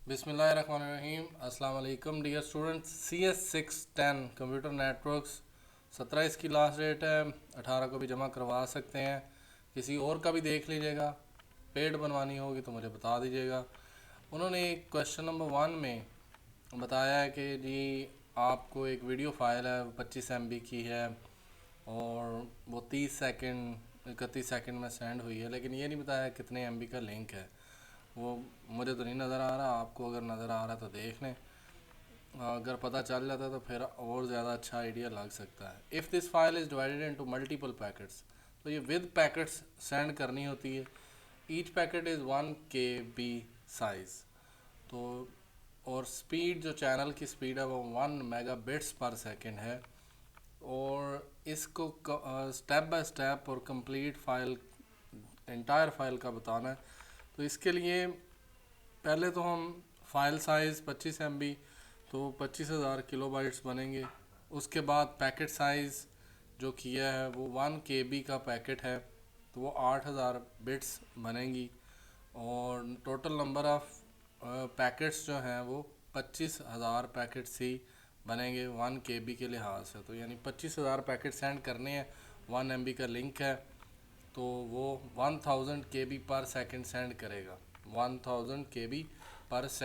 बिस्मिल्लाहिर्रहमानिर्रहीम। अस्सलाम वालेकुम dear students. CS610 computer networks 17 इसकी लास्ट डेट है, 18 को भी जमा करवा सकते हैं। किसी और का भी देख लीजिएगा, पेड बनवानी होगी तो मुझे बता दीजिएगा। उन्होंने क्वेश्चन नंबर 1 में बताया है कि जी आपको एक वीडियो फाइल है 25 MB की है और वो 30 सेकंड 31 सेकंड में सेंड हुई है, लेकिन ये नहीं बताया कितने MB का लिंक है। वो मुझे तो नहीं नज़र आ रहा, आपको अगर नज़र आ रहा है तो देख लें। अगर पता चल जाता है तो फिर और ज़्यादा अच्छा आइडिया लग सकता है। If this file is divided into multiple packets, तो ये विद पैकेट्स सेंड करनी होती है। Each packet is 1 KB size. तो और स्पीड, जो चैनल की स्पीड है वो 1 MB/s है। और इसको स्टेप बाय स्टेप और कंप्लीट फाइल, इंटायर फाइल का बताना है। तो इसके लिए पहले तो हम फाइल साइज़ 25 MB, तो 25,000 किलोबाइट्स बनेंगे। उसके बाद पैकेट साइज़ जो किया है वो 1 KB का पैकेट है, तो वो 8,000 बिट्स बनेंगी। और टोटल नंबर ऑफ़ पैकेट्स जो हैं वो 25,000 पैकेट्स ही बनेंगे 1 KB के लिहाज से। तो यानी 25,000 पैकेट सेंड करने हैं, 1 MB का लिंक है, तो वो 1000 KB/s सेंड करेगा। 1000 KB/s,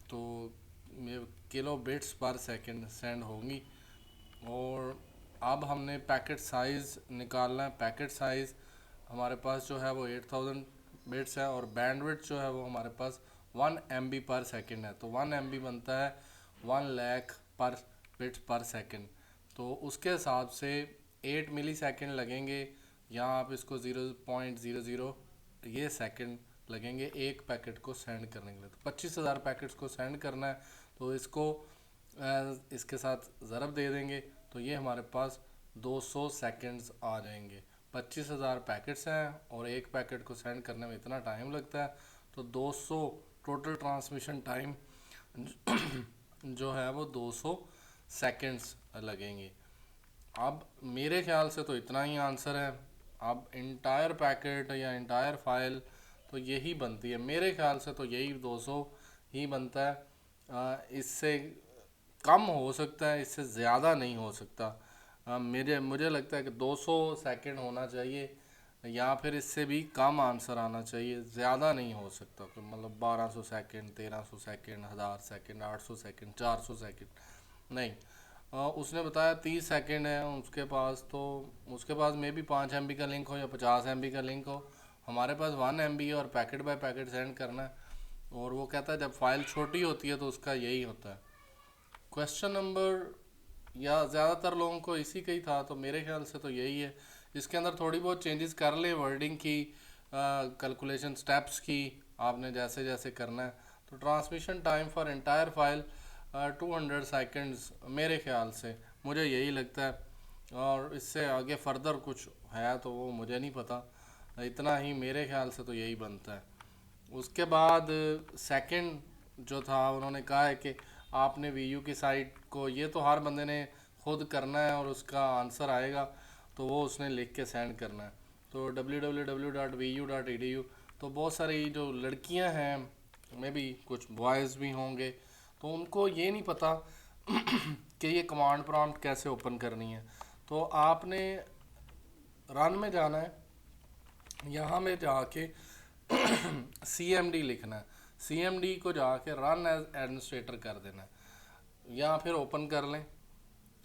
तो ये किलो बिट्स पर सेकंड सेंड होंगी। और अब हमने पैकेट साइज़ निकालना है। पैकेट साइज़ हमारे पास जो है वो 8000 बिट्स है और बैंडविड्थ जो है वो हमारे पास 1 MB/s है। तो 1 MB बनता है 1 लाख पर बिट्स पर सेकंड। तो उसके हिसाब से 8 मिली सेकेंड लगेंगे। यहाँ आप इसको 0.00 ये सेकंड लगेंगे एक पैकेट को सेंड करने के लिए। तो 25,000 पैकेट्स को सेंड करना है, तो इसको इसके साथ ज़रब दे देंगे, तो ये हमारे पास 200 सेकंड्स आ जाएंगे। 25,000 पैकेट्स हैं और एक पैकेट को सेंड करने में इतना टाइम लगता है, तो 200 टोटल ट्रांसमिशन टाइम जो है वो 200 सेकंड्स लगेंगे। अब मेरे ख्याल से तो इतना ही आंसर है। अब इंटायर पैकेट या इंटायर फाइल तो यही बनती है, मेरे ख्याल से तो यही 200 ही बनता है। इससे कम हो सकता है, इससे ज़्यादा नहीं हो सकता। मुझे लगता है कि 200 सेकंड होना चाहिए या फिर इससे भी कम आंसर आना चाहिए, ज़्यादा नहीं हो सकता। तो मतलब 1200 second, 1300 second, 1000 second, 800 second, 400 second नहीं। उसने बताया 30 सेकंड है उसके पास, तो उसके पास मे भी 5 MB का लिंक हो या 50 MB का लिंक हो। हमारे पास 1 MB और पैकेट बाय पैकेट सेंड करना है। और वो कहता है जब फाइल छोटी होती है तो उसका यही होता है। क्वेश्चन नंबर या ज़्यादातर लोगों को इसी का ही था, तो मेरे ख्याल से तो यही है। इसके अंदर थोड़ी बहुत चेंजेस कर ले, वर्डिंग की, कैलकुलेशन स्टेप्स की, आपने जैसे जैसे करना है। तो transmission time for entire file 200 seconds मेरे ख्याल से, मुझे यही लगता है। और इससे आगे फर्दर कुछ है तो वो मुझे नहीं पता, इतना ही मेरे ख्याल से तो यही बनता है। उसके बाद सेकंड जो था, उन्होंने कहा है कि आपने VU की साइट को, ये तो हर बंदे ने खुद करना है और उसका आंसर आएगा तो वो उसने लिख के सेंड करना है। तो www.vu.edu, तो बहुत सारी जो लड़कियां हैं, मे भी कुछ बॉयज़ भी होंगे, तो उनको ये नहीं पता कि ये कमांड प्रॉम्प्ट कैसे ओपन करनी है। तो आपने रन में जाना है, यहाँ में जाके CMD लिखना है। CMD को जाके रन एज एडमिनिस्ट्रेटर कर देना है या फिर ओपन कर लें।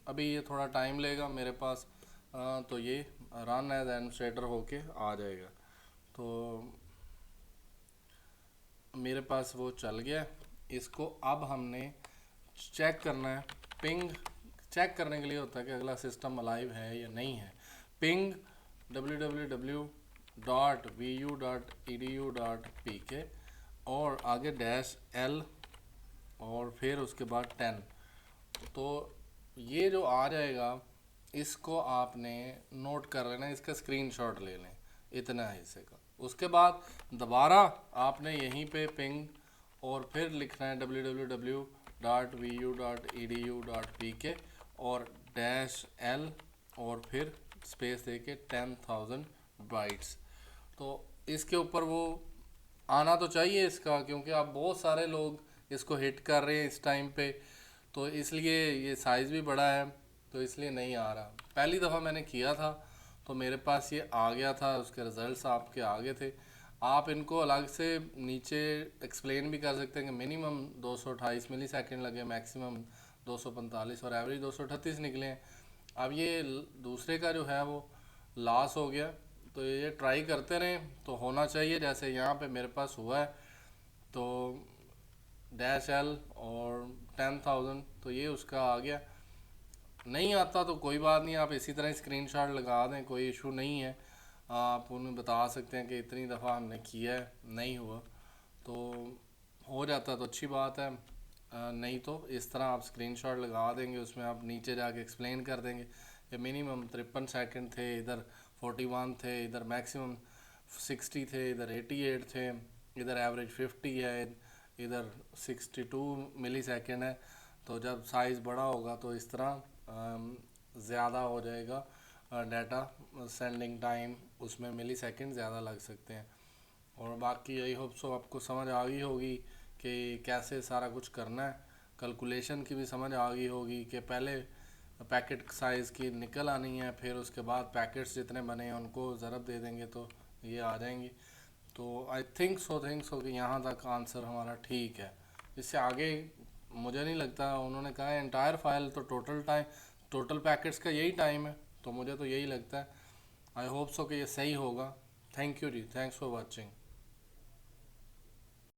अभी ये थोड़ा टाइम लेगा मेरे पास, तो ये रन एज एडमिनिस्ट्रेटर होके आ जाएगा। तो मेरे पास वो चल गया। इसको अब हमने चेक करना है। पिंग चेक करने के लिए होता है कि अगला सिस्टम अलाइव है या नहीं है। पिंग www.vu.edu.pk और आगे -L और फिर उसके बाद 10। तो ये जो आ जाएगा, इसको आपने नोट कर लेना, इसका स्क्रीनशॉट ले लें इतना हिस्से का। उसके बाद दोबारा आपने यहीं पे पिंग और फिर लिखना है www.vu.edu.pk और -L और फिर स्पेस दे के 10,000 बाइट्स। तो इसके ऊपर वो आना तो चाहिए इसका, क्योंकि आप बहुत सारे लोग इसको हिट कर रहे हैं इस टाइम पे, तो इसलिए ये साइज़ भी बड़ा है, तो इसलिए नहीं आ रहा। पहली दफ़ा मैंने किया था तो मेरे पास ये आ गया था, उसके रिज़ल्ट्स आपके आगे थे। आप इनको अलग से नीचे एक्सप्लेन भी कर सकते हैं कि मिनिमम 228 मिली सेकेंड लगे, मैक्सिमम 245 और एवरेज 238 निकले हैं। अब ये दूसरे का जो है वो लॉस हो गया, तो ये ट्राई करते रहें तो होना चाहिए, जैसे यहाँ पे मेरे पास हुआ है। तो डैश एल और 10,000, तो ये उसका आ गया। नहीं आता तो कोई बात नहीं, आप इसी तरह स्क्रीनशॉट लगा दें, कोई इशू नहीं है। आप उन्हें बता सकते हैं कि इतनी दफ़ा हमने किया है, नहीं हुआ तो हो जाता तो अच्छी बात है। नहीं तो इस तरह आप स्क्रीनशॉट लगा देंगे, उसमें आप नीचे जाके एक्सप्लेन कर देंगे कि मिनिमम 53 सेकंड थे, इधर 41 थे, इधर मैक्सिमम 60 थे, इधर 88 थे, इधर एवरेज 50 है, इधर 62 मिली सेकेंड है। तो जब साइज़ बड़ा होगा तो इस तरह ज़्यादा हो जाएगा डाटा सेंडिंग टाइम, उसमें मिली सेकेंड ज़्यादा लग सकते हैं। और बाकी यही होप सो आपको समझ आ गई होगी कि कैसे सारा कुछ करना है। कैलकुलेशन की भी समझ आ गई होगी कि पहले पैकेट साइज़ की निकल आनी है, फिर उसके बाद पैकेट्स जितने बने हैं उनको ज़रब दे देंगे तो ये आ जाएंगी। तो आई थिंक सो कि यहाँ तक आंसर हमारा ठीक है। इससे आगे मुझे नहीं लगता, उन्होंने कहा है एंटायर फाइल, तो टोटल टाइम, टोटल पैकेट्स का यही टाइम है, तो मुझे तो यही लगता है। आई होप सो कि ये सही होगा। Thank you ji, thanks for watching.